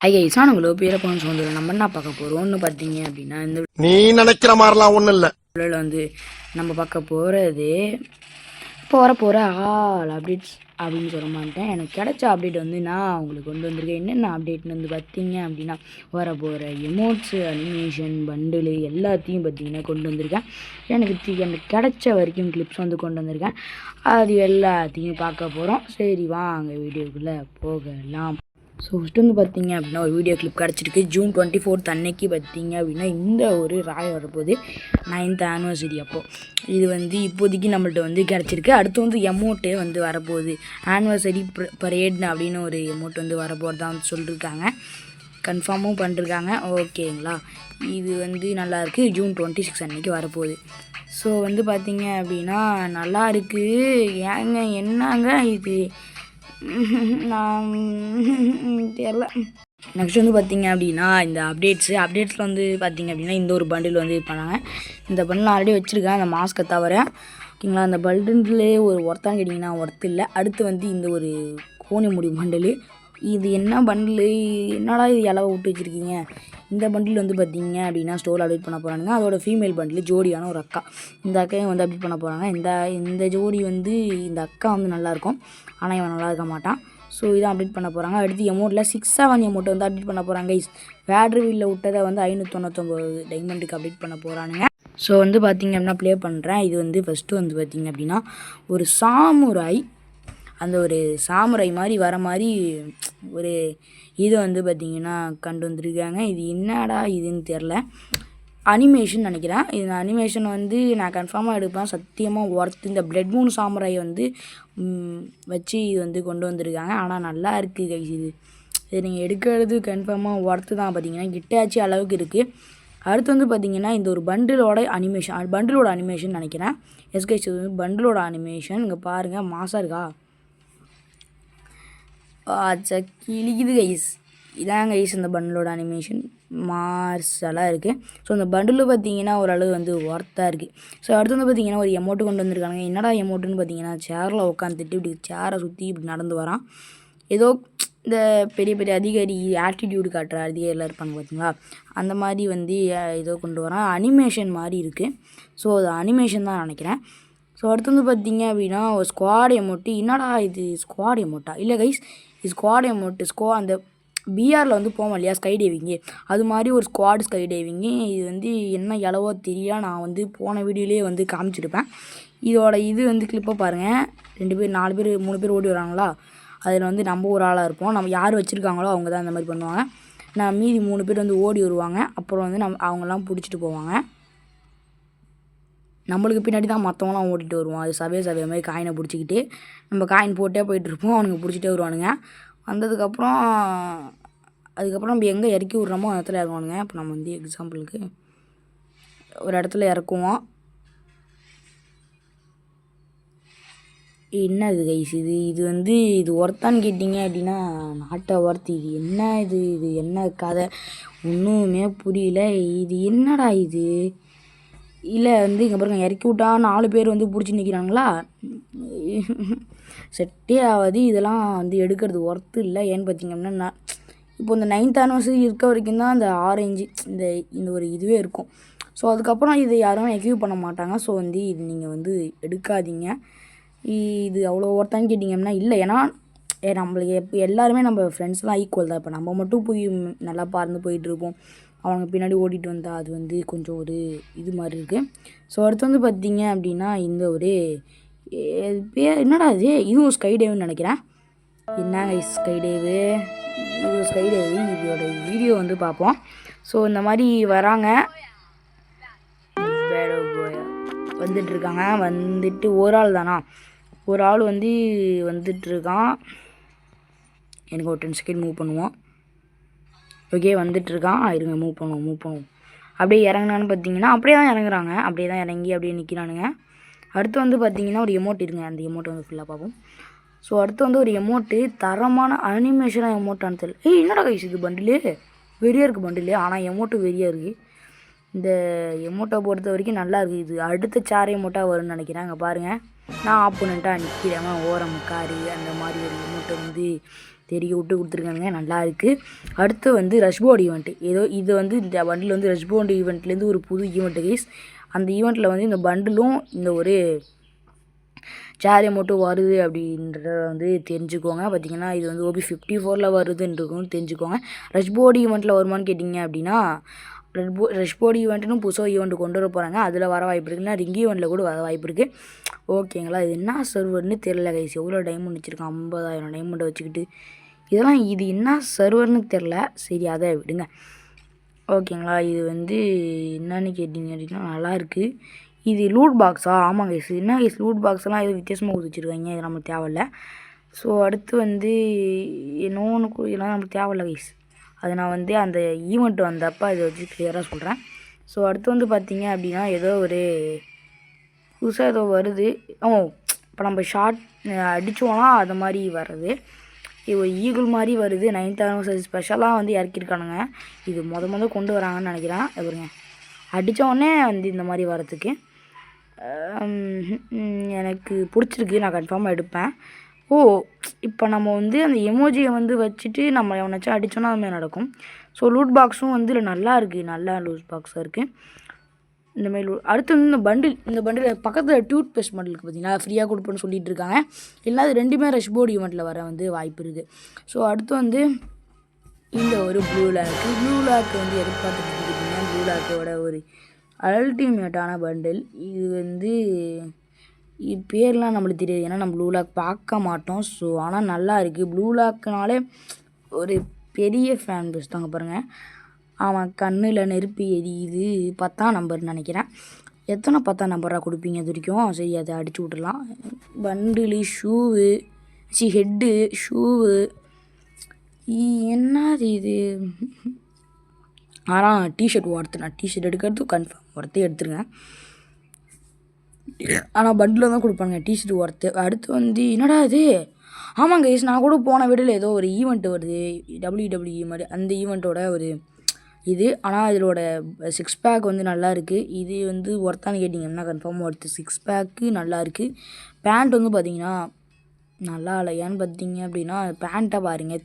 ஐயா நம்மளோ பேரை போன சொந்தம் நம்ம என்ன பார்க்க போகிறோம்னு பார்த்தீங்க அப்படின்னா இந்த நீ நினைக்கிற மாதிரிலாம் ஒன்றும் இல்லை. வீடியோவில் வந்து நம்ம பார்க்க போகிறது இப்போ வரப்போகிற ஆல் அப்டேட்ஸ் அப்படின்னு சொல்ல மாட்டேன். எனக்கு கிடைச்ச அப்டேட் வந்து நான் உங்களுக்கு கொண்டு வந்திருக்கேன். என்னென்ன அப்டேட்னு வந்து பார்த்தீங்க அப்படின்னா வரப்போகிற எமோட்ஸு அனிமேஷன் பண்டிலு எல்லாத்தையும் பார்த்தீங்கன்னா கொண்டு வந்திருக்கேன். எனக்கு கிடைச்ச வரைக்கும் கிளிப்ஸ் வந்து கொண்டு வந்திருக்கேன். அது எல்லாத்தையும் பார்க்க போகிறோம். சரி வாங்க வீடியோக்குள்ளே போகலாம். ஸோ ஃபஸ்ட்டு வந்து பார்த்தீங்க அப்படின்னா ஒரு வீடியோ கிளிப் கிடச்சிருக்கு. ஜூன் 24 அன்னைக்கு பார்த்தீங்க அப்படின்னா இந்த ஒரு ராய் வரப்போகுது 9th ஆனிவர்சரி. அப்போது இது வந்து இப்போதைக்கு நம்மள்ட்ட வந்து கிடச்சிருக்கு. அடுத்து வந்து எமௌண்ட்டு வந்து வரப்போகுது ஆனிவர்சரி பரேட்னு அப்படின்னு ஒரு எமௌண்ட் வந்து வரப்போகிறதா வந்து சொல்லியிருக்காங்க. கன்ஃபார்மும் பண்ணிருக்காங்க. ஓகேங்களா, இது வந்து நல்லாயிருக்கு. ஜூன் 26 அன்னைக்கு வரப்போகுது. ஸோ வந்து பார்த்தீங்க அப்படின்னா நல்லா இருக்குது. ஏங்க என்னங்க இது நான் தெரில. நெக்ஸ்ட் வந்து பார்த்திங்க அப்படின்னா இந்த அப்டேட்ஸில் வந்து பார்த்திங்க அப்படின்னா இந்த ஒரு பண்டில் வந்து இது பண்ணாங்க. இந்த பண்டில் ஆல்ரெடி வச்சுருக்கேன், அந்த மாஸ்க்கை தவிர. ஓகேங்களா, அந்த பண்டிலே ஒரு ஒர்த்தான்னு கேட்டிங்கன்னா ஒர்த்து இல்லை. அடுத்து வந்து இந்த ஒரு கோணி முடி பண்டில். இது என்ன பண்டில், என்னடா இது இலவை விட்டு வச்சுருக்கீங்க. இந்த பண்டில் வந்து பார்த்திங்க அப்படின்னா ஸ்டோரில் அப்டேட் பண்ண போகிறாங்க. அதோட ஃபீமேல் பண்டில் ஜோடியான ஒரு அக்கா. இந்த அக்கையும் வந்து அப்டேட் பண்ண போகிறாங்க. இந்த ஜோடி வந்து இந்த அக்கா வந்து நல்லாயிருக்கும், ஆனால் இவன் நல்லா இருக்க மாட்டான். ஸோ இதான் அப்டேட் பண்ண போகிறாங்க. அடுத்து எமௌண்ட்டில் 6/7 எமௌண்ட்டை வந்து அப்டேட் பண்ண போகிறாங்க. வேட்ரிவில்ல விட்டதை வந்து 599 டைமண்டுக்கு அப்டேட் பண்ண போகிறானுங்க. ஸோ வந்து பார்த்திங்க அப்படின்னா ப்ளே பண்ணுறேன். இது வந்து ஃபஸ்ட்டு வந்து பார்த்திங்க அப்படின்னா ஒரு சாமுராய், அந்த ஒரு சாமுரை மாதிரி வர மாதிரி ஒரு இதை வந்து பார்த்திங்கன்னா கண்டு வந்துருக்காங்க. இது என்னடா இதுன்னு தெரில, அனிமேஷன் நினைக்கிறேன். இந்த அனிமேஷன் வந்து நான் கன்ஃபார்மாக எடுப்பேன், சத்தியமாக ஒர்த்து. இந்த பிளட் மூன் சாமுராயை வந்து வச்சு இது வந்து கொண்டு வந்திருக்காங்க. ஆனால் நல்லா இருக்குது கைஸ். இது நீங்கள் எடுக்கிறது கன்ஃபார்மாக ஒர்த்து தான். பார்த்திங்கன்னா கிட்டாச்சு அளவுக்கு இருக்குது. அடுத்து வந்து பார்த்திங்கன்னா இந்த ஒரு பண்டிலோட அனிமேஷன் நினைக்கிறேன். கைஸ், இது வந்து பண்டிலோட அனிமேஷன். இங்கே பாருங்கள், மாசாக இருக்கா, கிழிக்குது கைஸ். இதான் கைஸ் இந்த பண்டிலோட அனிமேஷன், மார்ஸெல்லாம் இருக்குது. ஸோ இந்த பண்டில் பார்த்திங்கன்னா ஓரளவு வந்து ஒர்த்தாக இருக்குது. ஸோ அடுத்து வந்து பார்த்திங்கன்னா ஒரு எமௌண்ட்டு கொண்டு வந்திருக்காங்க. என்னடா எமௌண்ட்டுன்னு பார்த்திங்கன்னா சேரில் உட்காந்துட்டு இப்படி சேரை சுற்றி இப்படி நடந்து வரான். ஏதோ இந்த பெரிய பெரிய அதிகாரி ஆட்டிடியூடு காட்டுற அதிகாரிலாம் இருப்பாங்க பார்த்திங்களா, அந்த மாதிரி வந்து ஏதோ கொண்டு வரான். அனிமேஷன் மாதிரி இருக்குது. ஸோ அது அனிமேஷன் தான் நினைக்கிறேன். ஸோ அடுத்து வந்து பார்த்திங்க அப்படின்னா ஒரு ஸ்குவாட் எமௌண்ட்டு. என்னடா இது ஸ்குவாட் எமௌண்ட்டா? இல்லை கைஸ், இது ஸ்குவாட் எமௌண்ட்டு. அந்த பிஆரில் வந்து போவோம் இல்லையா ஸ்கை டைவிங்கு, அது மாதிரி ஒரு ஸ்குவாட் ஸ்கை டைவிங்கு. இது வந்து என்ன இலவோ தெரியா, நான் வந்து போன வீடியோலேயே வந்து காமிச்சிருப்பேன். இதோட இது வந்து கிளிப்பை பாருங்கள். 2 பேர் 4 பேர் 3 பேர் ஓடி வராங்களா, அதில் வந்து நம்ம ஒரு ஆளாக இருப்போம். நம்ம யார் வச்சுருக்காங்களோ அவங்க தான் அந்த மாதிரி பண்ணுவாங்க. நான் மீதி 3 பேர் வந்து ஓடி வருவாங்க. அப்புறம் வந்து அவங்கெல்லாம் பிடிச்சிட்டு போவாங்க. நம்மளுக்கு பின்னாடி தான் மற்றவங்களாம் ஓட்டிகிட்டு வருவோம். அது சவே மாதிரி காயினை பிடிச்சிக்கிட்டு நம்ம காயின் போட்டே போயிட்டுருப்போம். அவனுங்க பிடிச்சிட்டே வருவானுங்க. வந்ததுக்கப்புறம் அதுக்கப்புறம் நம்ம எங்கே இறக்கி விட்றோமோ அந்த இடத்துல இறங்குவானுங்க. இப்போ நம்ம வந்து எக்ஸாம்பிளுக்கு ஒரு இடத்துல இறக்குவோம். என்ன இது கைஸ், இது வந்து இது ஒர்த்தான்னு கேட்டிங்க அப்படின்னா நாட்டை ஒர்த்து. இது என்ன இது என்ன கதை ஒன்றுமே புரியல. இது என்னடா இது? இல்லை வந்து இங்கே பாருங்க, இறக்கி விட்டா 4 பேர் வந்து பிடிச்சி நிற்கிறாங்களா, செட்டே ஆகாது. இதெல்லாம் வந்து எடுக்கிறது ஒர்த்து இல்லை. ஏன்னு பார்த்திங்க அப்படின்னா இப்போ இந்த 9th ஆனிவர்சரி இருக்க வரைக்கும் தான் இந்த ஆரஞ்சு இந்த ஒரு இதுவே இருக்கும். ஸோ அதுக்கப்புறம் இதை யாரும் எக்யூப் பண்ண மாட்டாங்க. ஸோ வந்து இது நீங்கள் வந்து எடுக்காதீங்க. இது அவ்வளோ ஒர்த்தான்னு கேட்டிங்கன்னா இல்லை. ஏன்னா நம்மளுக்கு எல்லாருமே நம்ம ஃப்ரெண்ட்ஸ்லாம் ஈக்குவல் தான். இப்போ நம்ம மட்டும் போய் நல்லா பறந்து போயிட்டுருப்போம், அவங்க பின்னாடி ஓடிட்டு வந்தால் அது வந்து கொஞ்சம் ஒரு இது மாதிரி இருக்குது. ஸோ அடுத்து வந்து பார்த்திங்க அப்படின்னா இந்த ஒரு என்னடா இதுவும் ஸ்கை டைவ்னு நினைக்கிறேன். என்னங்க ஸ்கை டைவு, இது ஸ்கை டைவு. இதோட வீடியோ வந்து பார்ப்போம். ஸோ இந்த மாதிரி வராங்க, வந்துட்டுருக்காங்க. வந்துட்டு ஒரு ஆள் தானா, ஒரு ஆள் வந்து வந்துட்டுருக்கான். எனக்கு ஒரு 10 செகண்ட் மூவ் பண்ணுவோம். ஓகே, வந்துட்டுருக்கான். இருங்க, மூவ் பண்ணுவோம். அப்படியே இறங்கினான்னு பார்த்தீங்கன்னா அப்படியே தான் இறங்குறாங்க. அப்படியே தான் இறங்கி அப்படியே நிற்கிறானுங்க. அடுத்து வந்து பார்த்திங்கன்னா ஒரு எமௌண்ட் இருங்க, அந்த எமௌண்ட்டை வந்து ஃபுல்லாக பார்ப்போம். ஸோ அடுத்து வந்து ஒரு எமௌண்ட்டு தரமான அனிமேஷனாக எமௌண்ட்டானு தெரியல. என்னடா கைஸ் இது பண்டிலே வெறியாக இருக்குது பண்டிலே, ஆனால் எமௌண்ட்டு வெறியாக இருக்குது. இந்த எமௌண்ட்டை பொறுத்த வரைக்கும் நல்லா இருக்குது. இது அடுத்த சார் எமௌண்ட்டாக வரும்னு நினைக்கிறேன். அங்கே பாருங்கள், நான் ஆப்போனண்ட்டாக நிற்கிறேன் ஓரம் காரி அந்த மாதிரி ஒரு எமௌண்ட்டை வந்து தெரிய விட்டு கொடுத்துருக்காங்க, நல்லா இருக்குது. அடுத்து வந்து ரஷ்போர்டு ஈவெண்ட்டு. ஏதோ இது வந்து இந்த பண்டில் வந்து ரஷ்போர்டு ஈவெண்ட்லேருந்து ஒரு புது ஈவெண்ட்டு கைஸ். அந்த ஈவெண்ட்டில் வந்து இந்த பண்டிலும் இந்த ஒரு சேர் மட்டும் வருது அப்படின்றத வந்து தெரிஞ்சுக்கோங்க. பார்த்திங்கன்னா இது வந்து ஓபி 54 வருதுன்னு தெரிஞ்சுக்கோங்க. ரஷ்போர்டு ஈவெண்ட்டில் வருமானு கேட்டிங்க அப்படின்னா ரஷ்போர்டு ஈவெண்ட்டுன்னு புதுசாக ஈவெண்ட் கொண்டு வர போகிறாங்க. அதில் வர வாய்ப்பு இருக்குன்னா ரிங் ஈவெண்ட்டில் கூட வர வாய்ப்பு இருக்குது. ஓகேங்களா, இது என்ன சர்வர்னு தெரில கைஸ். எவ்வளோ டைமண்ட் வச்சுருக்கான், 50,000 டைமண்டை வச்சுக்கிட்டு. இது என்ன சர்வர்னு தெரில. சரி, அதை விடுங்க. ஓகேங்களா, இது வந்து என்னன்னு கேட்டிங்க அப்படின்னா நல்லாயிருக்கு. இது லூட் பாக்ஸா? ஆமாம் கைஸ். என்ன கைஸ் லூட் பாக்ஸ்லாம் எதுவும் வித்தியாசமாக கொடுத்துருக்காங்க, இது நம்மளுக்கு தேவையில்ல. ஸோ அடுத்து வந்து இன்னொன்று இதெல்லாம் நம்மளுக்கு தேவையில்ல கைஸ். அது நான் வந்து அந்த ஈவெண்ட் வந்தப்போ அதை வச்சு கிளியராக சொல்கிறேன். ஸோ அடுத்து வந்து பார்த்திங்க அப்படின்னா ஏதோ ஒரு புதுசாக ஏதோ வருது. இப்போ நம்ம ஷார்ட் அடித்தோன்னா அது மாதிரி வர்றது. இது ஒரு ஈகிள் மாதிரி வருது. 9,000 ஸ்பெஷலாக வந்து இறக்கியிருக்கானுங்க. இது கொண்டு வராங்கன்னு நினைக்கிறேன். பாருங்க, அடித்தோடனே வந்து இந்த மாதிரி வரத்துக்கு எனக்கு பிடிச்சிருக்கு. நான் கன்ஃபார்மாக எடுப்பேன். இப்போ நம்ம வந்து அந்த எமோஜியை வந்து வச்சுட்டு நம்ம எவனாச்சும் அடித்தோன்னா அதுமாதிரி நடக்கும். ஸோ லூட் பாக்ஸும் வந்து இல்லை நல்லா இருக்குது, நல்லா லூட் பாக்ஸாக இருக்குது. இந்தமாரி அடுத்து வந்து இந்த பண்டில் பக்கத்தில் டூத் பேஸ்ட் பண்டில் இருக்குது பார்த்தீங்கன்னா, ஃப்ரீயாக கொடுப்பேன்னு சொல்லிட்டு இருக்காங்க. இல்லைனா அது ரெண்டுமே ரஷ்போர்டு ஈவெண்ட்டில் வர வந்து வாய்ப்பு இருக்குது. ஸோ அடுத்து வந்து இந்த ஒரு ப்ளூ லாக் வந்து எதிர்பார்த்துட்டு இருக்கீங்க. ப்ளூ லாக்கோட ஒரு அல்டிமேட்டான பண்டில். இது வந்து பேர்லாம் நம்மளுக்கு தெரியாது, ஏன்னா நம்ம ப்ளூ லாக் பார்க்க மாட்டோம். ஸோ ஆனால் நல்லா இருக்குது. ப்ளூ லாக்குனாலே ஒரு பெரிய ஃபேன் பேஸ் தாங்க. பாருங்கள், அவன் கண்ணில் நெருப்பு எரியுது. 10ஆம் நம்பர்னு நினைக்கிறேன். எத்தனை 10ஆம் நம்பராக கொடுப்பீங்க இது வரைக்கும்? சரி, அதை அடிச்சு விட்டுடலாம். பண்டிலு, ஷூவு, ஹெட்டு, ஷூவு, என்னது இது? ஆனால் டிஷர்ட் ஒர்த்து. நான் டிஷர்ட் எடுக்கிறது கன்ஃபார்ம் ஒர்த்து எடுத்துருங்க. ஆனால் பண்டில் தான் கொடுப்பாங்க, டிஷர்ட் ஒர்த்து. அடுத்து வந்து என்னடா இது? ஆமாங்க கைஸ், நான் கூட போன வீடியோவில் ஏதோ ஒரு ஈவெண்ட் வருது, WWE மாதிரி. அந்த ஈவெண்ட்டோட ஒரு இது. ஆனால் இதோட 6 பேக் வந்து நல்லா இருக்குது. இது வந்து ஒர்த்தான்னு கேட்டிங்கன்னா கன்ஃபார்மாக ஒர்த்து. 6 பேக்கு நல்லா இருக்குது. பேண்ட் வந்து பார்த்திங்கன்னா நல்லா இல்லை. ஏன்னு பார்த்தீங்க அப்படின்னா பேண்ட்டை பாருங்கள்,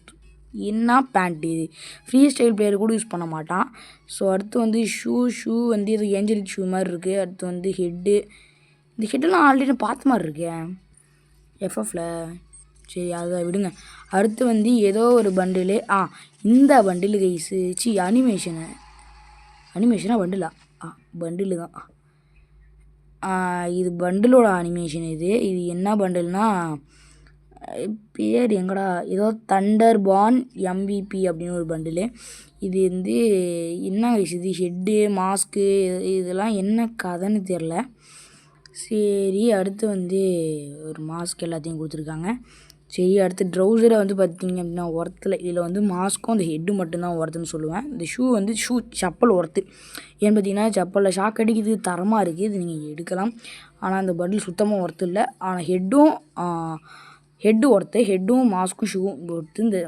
என்ன பேண்ட்டு இது? ஃப்ரீ ஸ்டைல் பிளேயர் கூட யூஸ் பண்ண மாட்டான். ஸோ அடுத்து வந்து ஷூ வந்து இது ஏஞ்சலிக் ஷூ மாதிரி இருக்குது. அடுத்து வந்து ஹெட்டு. இந்த ஹெட்டெல்லாம் ஆல்ரெடி பார்த்த மாதிரி இருக்கேன் எஃப்எஃப்ல. சரி, அதை விடுங்க. அடுத்து வந்து ஏதோ ஒரு பண்டிலு. இந்த பண்டிலு கைஸு. அனிமேஷனாக பண்டிலா? பண்டிலு தான். இது பண்டிலோட அனிமேஷன். இது என்ன பண்டில்னால் பேர் எங்கடா, ஏதோ தண்டர் பான் MVP அப்படின்னு ஒரு பண்டிலு. இது வந்து என்ன கைஸ், இது ஹெட்டு மாஸ்க்கு இதெல்லாம் என்ன கதைன்னு தெரில. சரி, அடுத்து வந்து ஒரு மாஸ்க் எல்லாத்தையும் கொடுத்துருக்காங்க. சரி, அடுத்து ட்ரௌசரை வந்து பார்த்திங்க அப்படின்னா ஒர்த்தில். இதில் வந்து மாஸ்க்கும் அந்த ஹெட்டு மட்டும்தான் ஒர்த்துன்னு சொல்லுவேன். இந்த செப்பல் ஒர்த்து. ஏன்னு பார்த்தீங்கன்னா செப்பலில் ஷாக் அடிக்குது, தரமாக இருக்குது. இது நீங்கள் எடுக்கலாம். ஆனால் அந்த பண்டில் சுத்தமாக ஒர்த்து இல்லை. ஆனால் ஹெட்டு ஒர்த்து. ஹெட்டும் மாஸ்க்கும் ஷூவும் ஒர்த்து. இந்த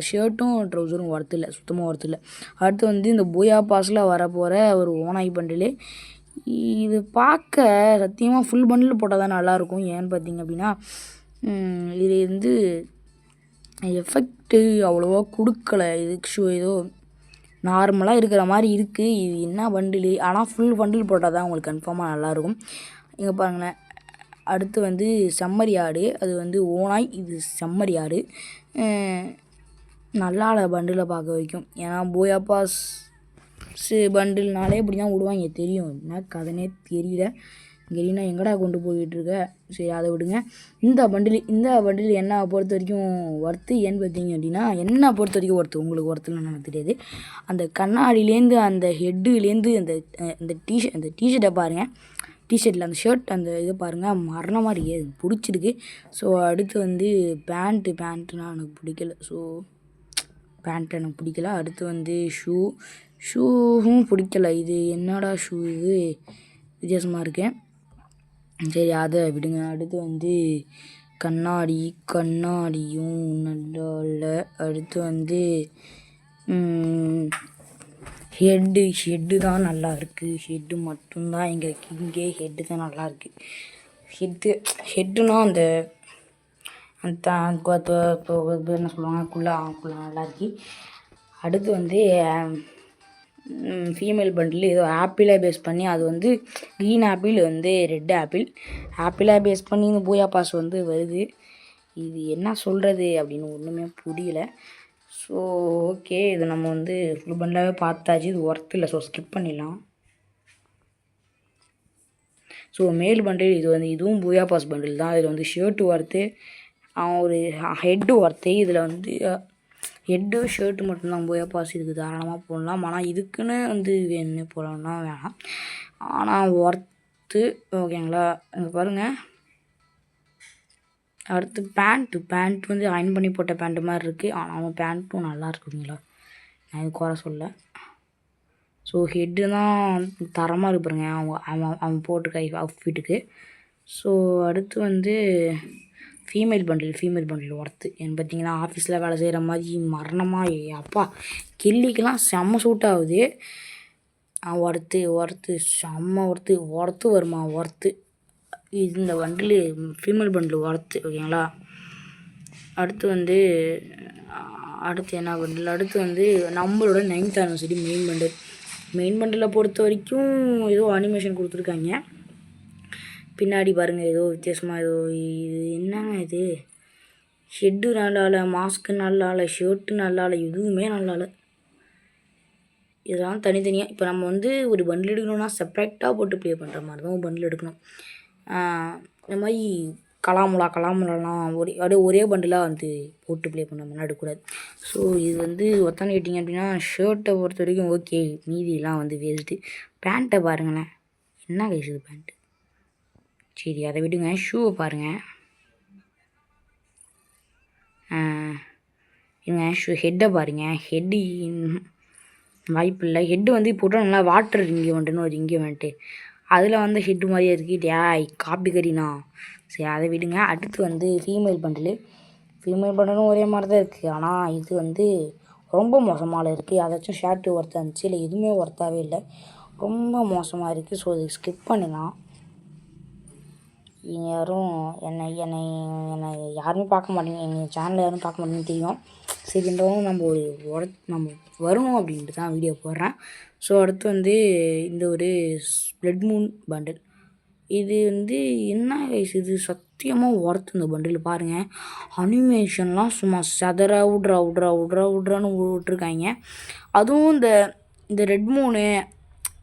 ஷர்ட்டும் ட்ரௌசரும் ஒர்த்து இல்லை, சுத்தமாக ஒர்த்து இல்லை. அடுத்து வந்து இந்த பூயா பாஸில் வரப்போகிற ஒரு ஓனாய் பண்டிலு. இது பார்க்க சத்தியமாக ஃபுல் பண்டில் போட்டால் தான் நல்லாயிருக்கும். ஏன்னு பார்த்தீங்க அப்படின்னா இது வந்து எஃபெக்ட்டு அவ்வளோவா கொடுக்கல. இது ஏதோ நார்மலாக இருக்கிற மாதிரி இருக்குது. இது என்ன பண்டிலு? ஆனால் ஃபுல் பண்டில் போட்டால் தான் உங்களுக்கு கன்ஃபார்மாக நல்லாயிருக்கும். இங்கே பாருங்களேன். அடுத்து வந்து செம்மறி ஆடு. அது வந்து ஓனாய், இது செம்மறி ஆடு. நல்லா பண்டிலை பார்க்க வைக்கும். ஏன்னா பூயா பாஸ் பண்டில்னாலே இப்படி தான் விடுவாங்க. தெரியும், என்ன கதைனே தெரியல. இல்லைன்னா எங்கடா கொண்டு போயிட்டுருக்க. சரி, அதை விடுங்க. இந்த பண்டில் என்னை பொறுத்த வரைக்கும் ஒர்த்து. ஏன்னு பார்த்தீங்க அப்படின்னா என்னை பொறுத்த வரைக்கும் ஒர்த்து. உங்களுக்கு ஒர்த்துன்னு எனக்கு தெரியாது. அந்த கண்ணாடியிலேருந்து அந்த ஹெட்டுலேருந்து அந்த டிஷர்ட்டை பாருங்கள். டிஷர்ட்டில் அந்த ஷர்ட் அந்த இதை பாருங்கள், மரண மாதிரி பிடிச்சிருக்கு. ஸோ அடுத்து வந்து பேண்ட்டுனா எனக்கு பிடிக்கல. ஸோ பேண்ட் எனக்கு பிடிக்கல. அடுத்து வந்து ஷூவும் பிடிக்கல. இது என்னடா ஷூ, இது வித்தியாசமாக இருக்கு. சரி, அதை விடுங்க. அடுத்து வந்து கண்ணாடியும் நல்லா இல்லை. அடுத்து வந்து ஹெட்டு தான் நல்லா இருக்குது. ஹெட்டு மட்டும்தான் இங்கே ஹெட்டு தான் நல்லா இருக்குது. ஹெட்டுனா அந்த என்ன சொல்லுவாங்க குள்ளா நல்லா இருக்கு. அடுத்து வந்து ஃபீமேல் பண்டில் ஏதோ ஆப்பிளை பேஸ் பண்ணி, அது வந்து க்ரீன் ஆப்பிள் வந்து ரெட் ஆப்பிளை பேஸ் பண்ணி இந்த பூயா பாஸ் வந்து வருது. இது என்ன சொல்கிறது அப்படின்னு ஒன்றுமே புரியல. ஸோ ஓகே, இது நம்ம வந்து ஃபுல் பண்டிலாகவே பார்த்தாச்சு. இது ஒர்த் இல்லை, ஸோ ஸ்கிப் பண்ணிடலாம். ஸோ மேல் பண்டில் இது வந்து இதுவும் பூயா பாஸ் பண்டில் தான். இதில் வந்து ஷர்ட்டு ஒர்த்து, ஒரு ஹெட்டு ஒர்த்து. இதில் வந்து ஹெட்டு ஷர்ட்டு மட்டும்தான் பூயா பாஸ். இதுக்கு தாராளமாக போடலாம். ஆனால் இதுக்குன்னு வந்து வேணும்னு போடலாம்னா வேணாம். ஆனால் ஒர்த்து ஓகேங்களா. இங்கே பாருங்கள். அடுத்து பேண்ட் வந்து அயன் பண்ணி போட்ட பேண்ட்டு மாதிரி இருக்குது. ஆனால் அவன் பேண்ட்டும் நல்லா இருக்குங்களா, நான் இது குறை சொல்ல. ஸோ ஹெட்டு தான் தரமாக இருக்கு பாருங்க அவன் போட்டிருக்க அவுட்ஃபிட்டுக்கு. ஸோ அடுத்து வந்து ஃபீமேல் பண்டில் ஒர்த்து. ஏன்னு பார்த்தீங்கன்னா ஆஃபீஸில் வேலை செய்கிற மாதிரி மரணமாக அப்பா கில்லிக்கெலாம் செம்ம சூட் ஆகுது. ஒர்த்து செம்ம ஒர்த்து வருமா ஒர்த்து. இந்த பண்டில் ஃபீமேல் பண்டில் ஒர்த்து ஓகேங்களா. அடுத்து வந்து என்ன பண்டில், அடுத்து வந்து நம்மளோட 9th anniversary மெயின் பண்டில் பொறுத்த வரைக்கும் ஏதோ அனிமேஷன் கொடுத்துருக்காங்க. பின்னாடி பாருங்கள் ஏதோ வித்தியாசமாக ஏதோ இது என்னங்க இது, ஹெட்டு நல்லா இல்லை, மாஸ்க்கு நல்லா இல்லை, ஷர்ட்டு நல்லா இல்லை, எதுவுமே நல்லா இல்லை. இதெல்லாம் தனித்தனியாக இப்போ நம்ம வந்து ஒரு பண்டில் எடுக்கணும்னா செப்பரேட்டாக போட்டு ப்ளே பண்ணுற மாதிரி தான் பண்டில் எடுக்கணும். இந்த மாதிரி கலாமுலாலாம் ஒரே பண்டிலாக வந்து போட்டு ப்ளே பண்ண மாதிரி எடுக்கக்கூடாது. ஸோ இது வந்து ஒத்தானு கேட்டிங்க அப்படின்னா ஷர்ட்டை பொறுத்த வரைக்கும் ஓகே, மீதியெல்லாம் வந்து வேஸ்ட்டு. பேண்ட்டை பாருங்களேன், என்ன கைஸ் இது பேண்ட்டு. சரி அதை விடுங்க, ஷூவை பாருங்கள். ஹெட்டை பாருங்கள். ஹெட்டு வாய்ப்பு இல்லை. ஹெட்டு வந்து போட்டால் நல்லா வாட்டர் ரிங்கி வந்துட்டு அதில் வந்து ஹெட்டு மாதிரியே இருக்குது. காப்பி கறினா. சரி அதை விடுங்க. அடுத்து வந்து ஃபீமேல் பண்டிலும் ஒரே மாதிரி தான் இருக்குது. ஆனால் இது வந்து ரொம்ப மோசமாக இருக்குது. அதாச்சும் ஷர்ட்டு ஒர்த்தாக இருந்துச்சு, இல்லை எதுவுமே ஒர்த்தாகவே இல்லை, ரொம்ப மோசமாக இருக்குது. ஸோ இது ஸ்கிப் பண்ணலாம். நீங்கள் யாரும் என்னை யாருமே பார்க்க மாட்டீங்க, எங்கள் சேனலில் யாரும் பார்க்க மாட்டீங்கன்னு தெரியும். சரின்றதும் நம்ம வரணும் அப்படின்ட்டு தான் வீடியோ போடுறேன். ஸோ அடுத்து வந்து இந்த ஒரு பிளட் மூன் பண்டில். இது வந்து என்ன இது சத்தியமாக ஒர்த்து. இந்த பண்டில் பாருங்கள், அனிமேஷன்லாம் சும்மா சதற விட்றான்னு விட்ருக்காங்க. அதுவும் இந்த ரெட் மூனு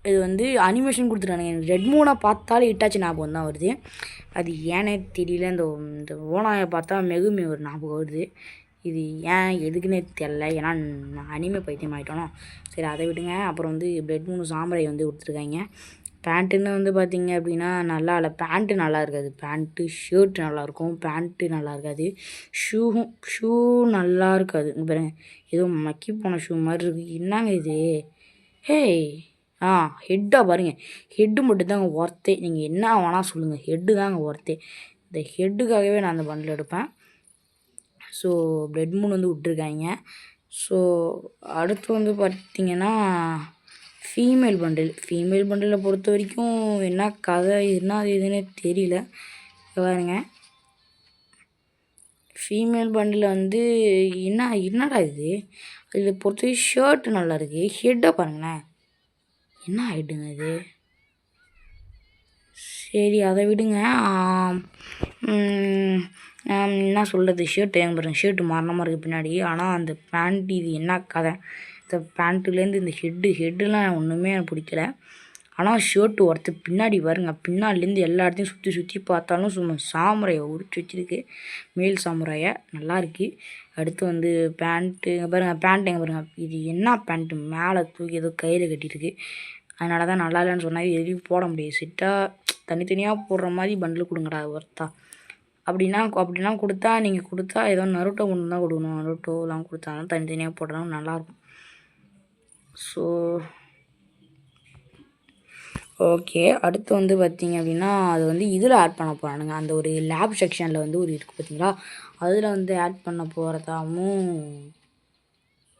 இது வந்து அனிமேஷன் கொடுத்துருக்கானுங்க. எனக்கு ரெட் மூனை பார்த்தாலே இட்டாச்சு ஞாபகம் தான் வருது. அது ஏனே தெரியல. இந்த ஓனாயை பார்த்தா மெகுமி ஒரு ஞாபகம் வருது. இது ஏன் எதுக்குன்னே தெரில, ஏன்னா நான் அனிமே பைத்தியம் ஆகிட்டோனோ. சரி அதை விடுங்க. அப்புறம் வந்து பிளட் மூணு சாம்பரை வந்து கொடுத்துருக்காங்க. பேண்ட்டுன்னு வந்து பார்த்திங்க அப்படின்னா நல்லா இல்லை. பேண்ட்டு நல்லா இருக்காது. பேண்ட்டு ஷர்ட் நல்லாயிருக்கும், பேண்ட்டு நல்லா இருக்காது. ஷூ நல்லா இருக்காது. பாருங்க ஏதோ மக்கி போன ஷூ மாதிரி இருக்குது. என்னங்க இது, ஹெட்டாக பாருங்கள். ஹெட்டு மட்டும்தாங்க ஒர்த்தே. நீங்கள் என்ன வேணால் சொல்லுங்கள், ஹெட்டு தாங்க ஒர்த்தே. இந்த ஹெட்டுக்காகவே நான் அந்த பண்டில் எடுப்பேன். ஸோ பிளட் மூன் வந்து விட்ருக்காங்க. ஸோ அடுத்து வந்து பார்த்திங்கன்னா ஃபீமேல் பண்டிலை பொறுத்த வரைக்கும் என்ன கதை என்ன இதுன்னே தெரியல. பாருங்க ஃபீமேல் பண்டில் வந்து என்னடா இது, இதில் பொறுத்த வரைக்கும் ஷர்ட்டு நல்லா இருக்குது. ஹெட்டை பாருங்களேன், என்ன ஹெட்டுங்க இது. சரி அதை விடுங்க. என்ன சொல்கிறது, ஷர்ட்டு எங்கே பாருங்கள், ஷர்ட்டு மரணமாக இருக்குது பின்னாடி. ஆனால் அந்த பேண்ட் இது என்ன கதை, இந்த பேண்ட்டுலேருந்து இந்த ஹெட்டுலாம் ஒன்றுமே எனக்கு பிடிக்கல. ஆனால் ஷர்ட்டு ஒருத்தர் பின்னாடி வருங்க, பின்னாடிலேருந்து எல்லா இடத்தையும் சுற்றி பார்த்தாலும் சும்மா சாமுரையை உரிச்சு வச்சுருக்கு. மேல் சாமுரையை நல்லா இருக்குது. அடுத்து வந்து பேண்ட்டு பாருங்கள், பேண்ட் எங்கே பாருங்கள், இது என்ன பேண்ட்டு மேலே தூக்கி ஏதோ கயிறு கட்டியிருக்கு. அதனால தான் நல்லா இல்லைன்னு சொன்னால் எதையும் போட முடியாது. செட்டாக தனித்தனியாக போடுற மாதிரி பண்டில் கொடுங்கடா ஒர்த்தா. அப்படின்னா கொடுத்தா நீங்கள் கொடுத்தா ஏதோ நருட்டோ ஒன்று தான் கொடுக்கணும். நருட்டோலாம் கொடுத்தாலும் தனித்தனியாக போடுறதும் நல்லாயிருக்கும். ஸோ ஓகே, அடுத்து வந்து பார்த்திங்க அப்படின்னா அது வந்து இதில் ஆட் பண்ண போகிறானுங்க. அந்த ஒரு லேப் செக்ஷனில் வந்து ஒரு இருக்குது பார்த்தீங்களா, அதில் வந்து ஆட் பண்ண போகிறதாவும்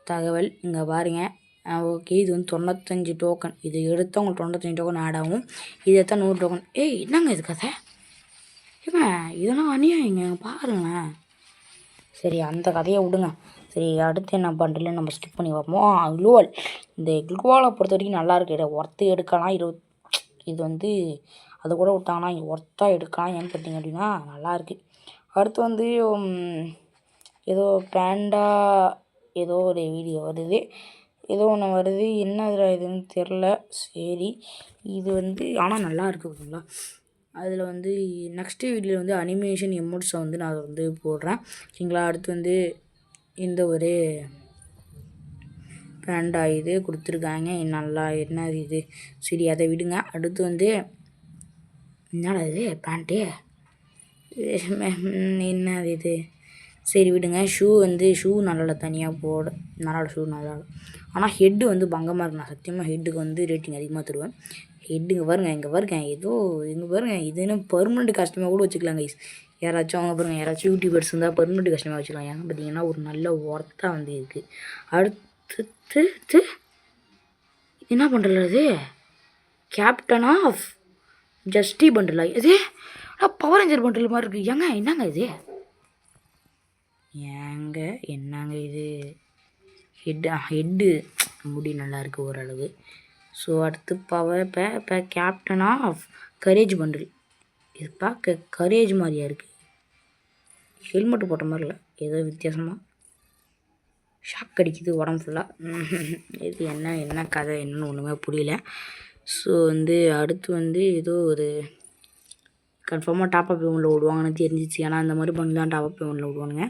தகவல் இங்கே பாருங்கள். ஓகே, இது வந்து 95 டோக்கன். இது எடுத்தால் உங்களுக்கு 95 டோக்கன் ஆட் ஆகும். இது எடுத்தால் 100 டோக்கன். என்னங்க இது கதை, இதெல்லாம் அநியாயங்க பாருங்களேன். சரி அந்த கதையை விடுங்க. சரி அடுத்து என்ன பண்டில் நம்ம ஸ்கிப் பண்ணி பார்ப்போம். க்ளூவால். இந்த க்ளூவாலை பொறுத்த வரைக்கும் நல்லாயிருக்கு. இதை ஒர்த்து எடுக்கலாம். இது வந்து அதை கூட விட்டாங்கன்னா ஒர்த்தாக எடுக்கலாம். ஏன்னு பார்த்தீங்க அப்படின்னா நல்லாயிருக்கு. அடுத்து வந்து ஏதோ பேண்டா ஏதோ ஒரு வீடியோ வருது, ஏதோ ஒன்று வருது, என்ன இதில் இதுன்னு தெரில. சரி இது வந்து ஆனால் நல்லா இருக்குது ஓகேங்களா. அதில் வந்து நெக்ஸ்ட்டு வீடியோவில் வந்து அனிமேஷன் எமோட்ஸை வந்து நான் வந்து போடுறேன் ஓகேங்களா. அடுத்து வந்து இந்த ஒரு பேண்டா இது கொடுத்துருக்காங்க. நல்லா என்ன இது, சரி அதை விடுங்க. அடுத்து வந்து என்னடா இது பேண்ட்டு என்னது இது, சரி விடுங்க. ஷூ நல்லா தனியாக போட நல்லா ஷூ நல்லா. ஆனால் ஹெட்டு வந்து பங்கமாக இருக்கு. நான் சத்தியமாக ஹெட்டுக்கு வந்து ரேட்டிங் அதிகமாக தருவேன். ஹெட்டுங்க பாருங்க, இங்கே பாருங்க, ஏதோ இங்கே பாருங்க, இது என்ன பெர்மனெண்ட் கஸ்டமாக கூட வச்சுக்கலாம் கைஸ். யாராச்சும் அவங்க பாருங்கள், யாராச்சும் யூடியூபர்ஸ் இருந்தால் பெர்மனெண்ட் கஸ்டமாக வச்சுக்கலாம். ஏன்னா பார்த்தீங்கன்னா ஒரு நல்ல ஒர்த்தாக வந்து இருக்குது. அடுத்து என்ன பண்ணுறது, அது கேப்டன் ஆஃப் ஜஸ்டி பண்டிலா இது, பவர் ரேஞ்சர் பண்டில் மாதிரி இருக்குது. ஏங்க என்னங்க இது, ஏங்க என்னங்க இது, ஹெட்டு முடி நல்லாயிருக்கு ஓரளவு. ஸோ அடுத்து இப்போ கேப்டன் ஆஃப் கரேஜ் பண்டில். இது பார்க்க கரேஜ் மாதிரியா இருக்குது, ஹெல்மெட்டு போட்ட மாதிரி இல்லை, ஏதோ வித்தியாசமாக ஷாக் அடிக்குது உடம்பு ஃபுல்லாக. இது என்ன கதை என்னன்னு ஒன்றுமே புரியல. ஸோ வந்து அடுத்து வந்து ஏதோ ஒரு கன்ஃபார்மாக டாப்அப் பேமெண்ட்டில் விடுவாங்கன்னு தெரிஞ்சிச்சு. ஏன்னா அந்த மாதிரி பண்டில் தான் டாப்அப் பேமெண்ட்டில் விடுவானுங்க.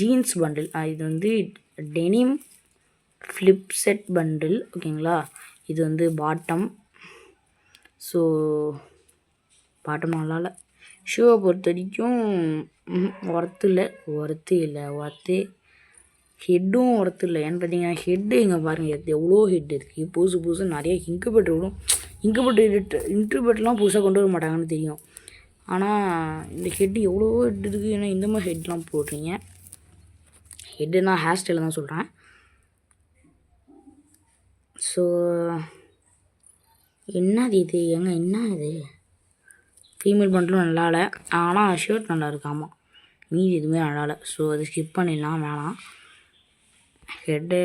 ஜீன்ஸ் பண்டில், இது வந்து டெனிம் ஃப்ளிப் செட் பண்டில் ஓகேங்களா. இது வந்து பாட்டம். So bottom நல்லால. ஷூவை பொறுத்த வரைக்கும் ஒர்த்து இல்லை. ஹெட்டும் ஒர்த்து இல்லை. ஏன்னு பார்த்தீங்கன்னா ஹெட்டு இங்கே பாருங்கள் எவ்வளோ ஹெட் இருக்குது. புதுசு நிறைய இன்குபேட்டர்லாம் புதுசாக கொண்டு வர மாட்டாங்கன்னு தெரியும். ஆனால் இந்த ஹெட்டு எவ்வளோ ஹெட் இருக்குது. ஏன்னா இந்த மாதிரி ஹெட்லாம் போடுறீங்க. ஹெட்டு நான் ஹேர் ஸ்டைலில் தான் சொல்கிறேன். ஸோ என்னது இது, என்ன இது, ஃபீமேல் பண்டிலும் நல்லா இல்லை. ஆனால் ஷர்ட் நல்லா இருக்கு. ஆமாம் மீதி எதுவுமே நல்லா இல்லை. ஸோ அது ஸ்கிப் பண்ணிடலாம், வேணாம். ஹெட்டு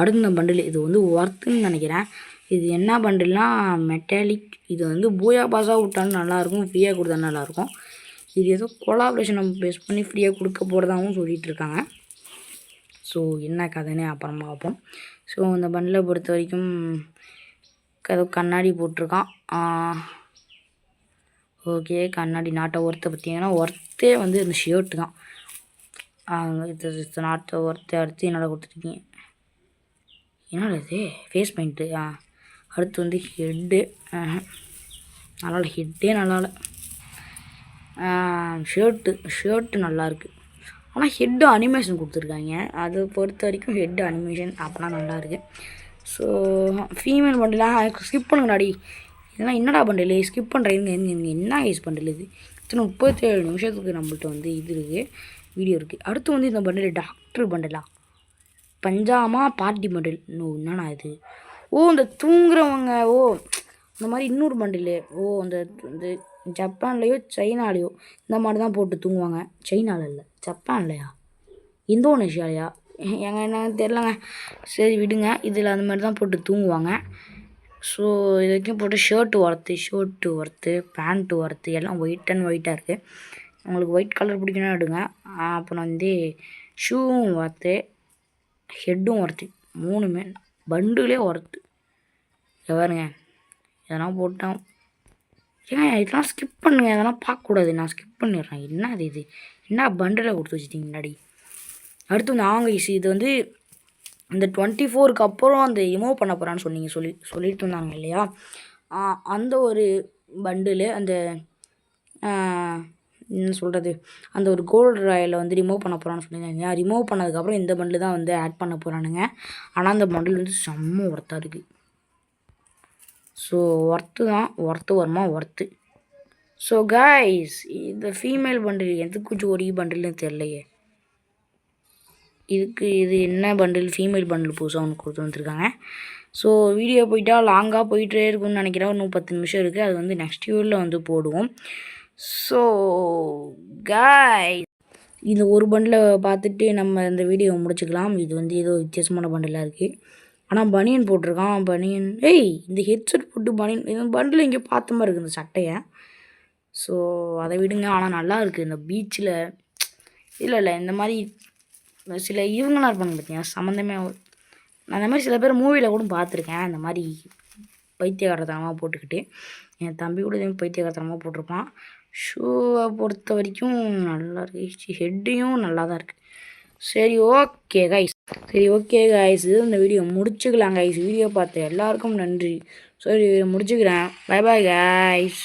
அடுத்த பண்டில் இது வந்து ஒர்த்துன்னு நினைக்கிறேன். இது என்ன பண்டில்னால் மெட்டாலிக். இது வந்து பூயா பாஸாக விட்டாலும் நல்லாயிருக்கும், ஃப்ரீயாக கொடுத்தா நல்லாயிருக்கும். இது ஏதோ கொலாபரேஷன் நம்ம பேஸ் பண்ணி ஃப்ரீயாக கொடுக்க போகிறதாகவும் சொல்லிகிட்டு இருக்காங்க. ஸோ என்ன கதைன்னு அப்புறம் பார்ப்போம். ஸோ இந்த பண்டிலை பொறுத்த வரைக்கும் ஏதோ கண்ணாடி போட்டிருக்கான். ஓகே கண்ணாடி நாட்டை ஒர்த்தை பார்த்தீங்கன்னா ஒர்த்தே வந்து இந்த ஷர்ட்டு தான். இது நாட்டை ஒர்த்தை அடுத்து என்னால் கொடுத்துருக்கீங்க. என்னடா இது ஃபேஸ் பெயிண்ட்டு. அடுத்து வந்து ஹெட்டு நல்லா ஹெட்டே நல்லா. ஷர்ட்டு நல்லாயிருக்கு. ஆனால் ஹெட்டு அனிமேஷன் கொடுத்துருக்காங்க. அதை பொறுத்த வரைக்கும் ஹெட்டு அனிமேஷன் அப்போனா நல்லாயிருக்கு. ஸோ ஃபீமேல் பண்டிலாம் ஸ்கிப் பண்ணுங்கடாடி. இதெல்லாம் என்னடா பண்டில் ஸ்கிப் பண்ணுறீங்க, என்ன யூஸ் பண்டில் இது. 37 நிமிஷத்துக்கு நம்மள்ட்ட வந்து இது இருக்குது, வீடியோ இருக்குது. அடுத்து வந்து இந்த பண்டில் டாக்டர் பண்டிலா, பஞ்சாமா பார்ட்டி பண்டில். என்னண்ணா இது, இந்த தூங்குறவங்க இந்த மாதிரி இன்னொரு பண்டில். இந்த ஜப்பான்லேயோ சைனாலேயோ இந்த மாதிரி தான் போட்டு தூங்குவாங்க. சைனாவில் இல்லை, ஜப்பான்லையா இந்தோனேஷியாலையா என்னன்னு தெரிலங்க. சரி விடுங்க. இதில் அந்த மாதிரி தான் போட்டு தூங்குவாங்க. ஸோ இது வரைக்கும் போட்டு ஷர்ட்டு ஒர்த்து, பேண்ட்டு ஒர்த்து, எல்லாம் ஒயிட்டாக இருக்குது. உங்களுக்கு ஒயிட் கலர் பிடிக்கணும் எடுங்க. அப்புறம் வந்து ஷூவும் ஒர்த்து, ஹெட்டும் ஒர்த்து, 3மே பண்டிலே ஒர்த்து. பாருங்க இதெல்லாம் போட்டோம். இதெல்லாம் ஸ்கிப் பண்ணுங்கள், இதெல்லாம் பார்க்கக்கூடாது. நான் ஸ்கிப் பண்ணிடுறேன். என்ன இது, என்ன பண்டில் கொடுத்து வச்சுட்டீங்க முன்னாடி. அடுத்து வந்து இது வந்து இந்த 24க்கு அப்புறம் அந்த ரிமூவ் பண்ண போகிறான்னு சொல்லிட்டு இருந்தாங்க இல்லையா. அந்த ஒரு பண்டில், அந்த என்ன சொல்கிறது, அந்த ஒரு கோல்டு ராயில் வந்து ரிமூவ் பண்ண போகிறான்னு சொல்லியிருந்தாங்க. ரிமூவ் பண்ணதுக்கப்புறம் இந்த பண்டில் தான் வந்து ஆட் பண்ண போகிறானுங்க. ஆனால் அந்த பண்டில் வந்து செம்ம ஒர்த்தாக இருக்குது. So worth. ஸோ கைஸ் இந்த ஃபீமேல் பண்டில் எதுக்கு ஜோடி பண்டில்னு தெரியலையே. இது என்ன பண்டில், ஃபீமேல் பண்டில் புதுசாக ஒன்று கொடுத்து வந்துருக்காங்க. ஸோ வீடியோ போயிட்டால் லாங்காக போயிட்டே இருக்குன்னு நினைக்கிறேன். இன்னும் 10 நிமிஷம் இருக்குது. அது வந்து நெக்ஸ்ட் வீடியோவில் வந்து போடுவோம். ஸோ கைஸ் இந்த ஒரு பண்டில் பார்த்துட்டு நம்ம இந்த வீடியோ முடிச்சுக்கலாம். இது வந்து ஏதோ வித்தியாசமான பண்டிலாக இருக்குது. ஆனால் பனியன் போட்டிருக்கான். பனியன் இந்த ஹெட்செட் போட்டு பனியன் இந்த பண்டில் இங்கே பார்த்த மாதிரி இருக்குது இந்த சட்டையை. ஸோ அதை விடுங்க. ஆனால் நல்லா இருக்குது இந்த பீச்சில். இல்லை இந்த மாதிரி சில இவங்களாம் இருப்பாங்க பார்த்தீங்கன்னா சம்மந்தமே. நான் அந்த மாதிரி சில பேர் மூவியில் கூட பார்த்துருக்கேன். இந்த மாதிரி பைத்தியகாரத்தனமாக போட்டுக்கிட்டு என் தம்பி கூட இதே பைத்தியகாரத்தனமாக போட்டிருப்பான். ஷூவை பொறுத்த வரைக்கும் நல்லா இருக்கு. ஹெட்டையும் நல்லா தான் இருக்குது. சரி ஓகே கைஸ் இது இந்த வீடியோ முடிச்சுக்கலாம் கைஸ். வீடியோ பார்த்த எல்லாருக்கும் நன்றி. சரி முடிச்சுக்கிறேன். Bye bye guys.